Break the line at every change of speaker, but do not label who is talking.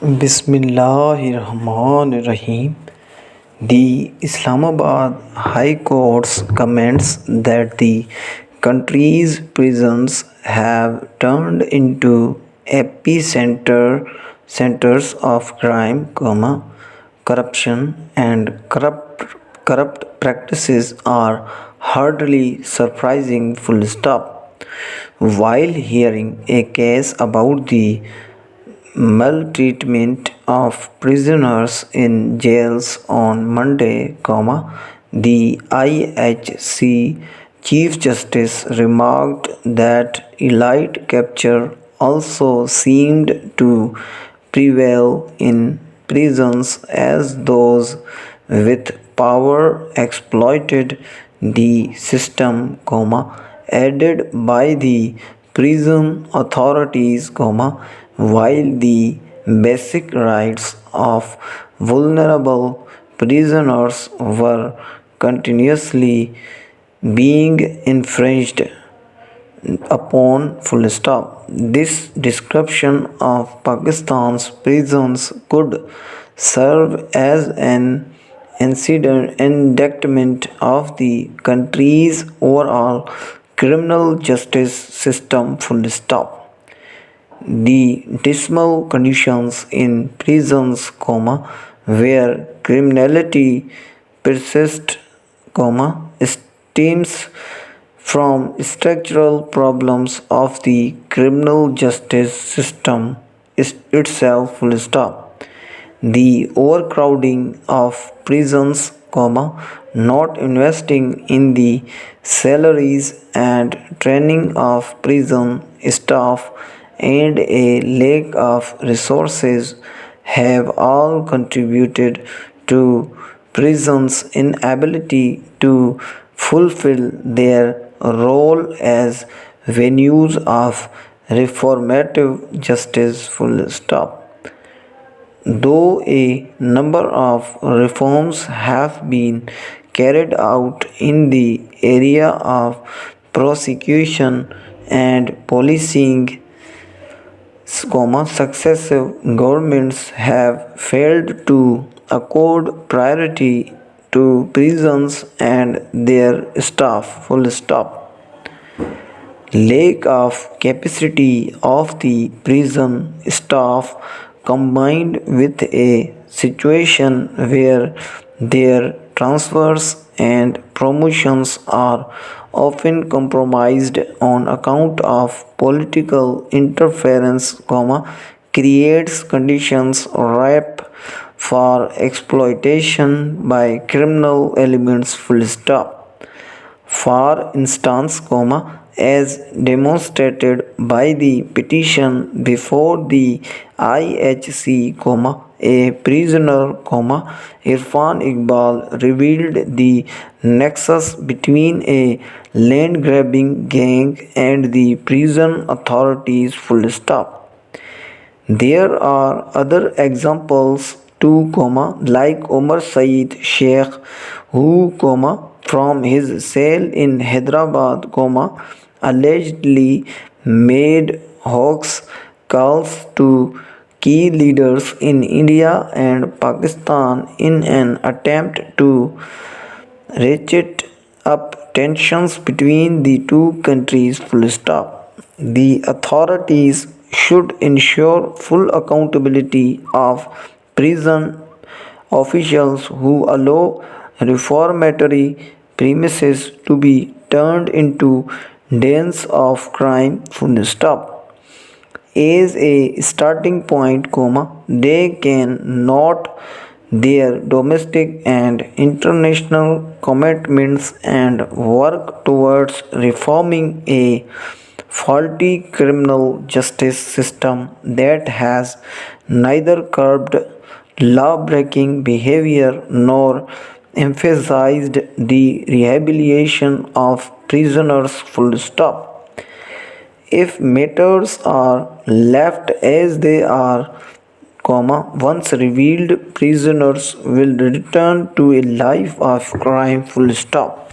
Bismillahirrahmanirrahim. The Islamabad High Court comments that the country's prisons have turned into centers of crime, corruption, and corrupt practices are hardly surprising. Full stop. While hearing a case about the maltreatment of prisoners in jails on Monday, the IHC Chief Justice remarked that elite capture also seemed to prevail in prisons as those with power exploited the system, aided by the prison authorities, while the basic rights of vulnerable prisoners were continuously being infringed upon. Full stop. This description of Pakistan's prisons could serve as an indictment of the country's overall criminal justice system. Full stop. The dismal conditions in prisons, where criminality persists, stems from structural problems of the criminal justice system itself. Full stop. The overcrowding of prisons, not investing in the salaries and training of prison staff, and a lack of resources have all contributed to prisons' inability to fulfill their role as venues of reformative justice. Full stop. Though a number of reforms have been carried out in the area of prosecution and policing, successive governments have failed to accord priority to prisons and their staff. Full stop. Lack of capacity of the prison staff combined with a situation where their transfers and promotions are often compromised on account of political interference, creates conditions ripe for exploitation by criminal elements. Full stop. For instance, as demonstrated by the petition before the IHC, a prisoner, Irfan Iqbal, revealed the nexus between a land grabbing gang and the prison authorities. Full stop. There are other examples too, like Omar Saeed Sheikh, who, from his cell in Hyderabad, allegedly made hoax calls to key leaders in India and Pakistan in an attempt to ratchet up tensions between the two countries. Full stop. The authorities should ensure full accountability of prison officials who allow reformatory premises to be turned into dens of crime. Full stop. As a starting point, they can note their domestic and international commitments and work towards reforming a faulty criminal justice system that has neither curbed law-breaking behavior nor emphasized the rehabilitation of prisoners. Full stop. If matters are left as they are, once revealed, prisoners will return to a life of crime. Full stop.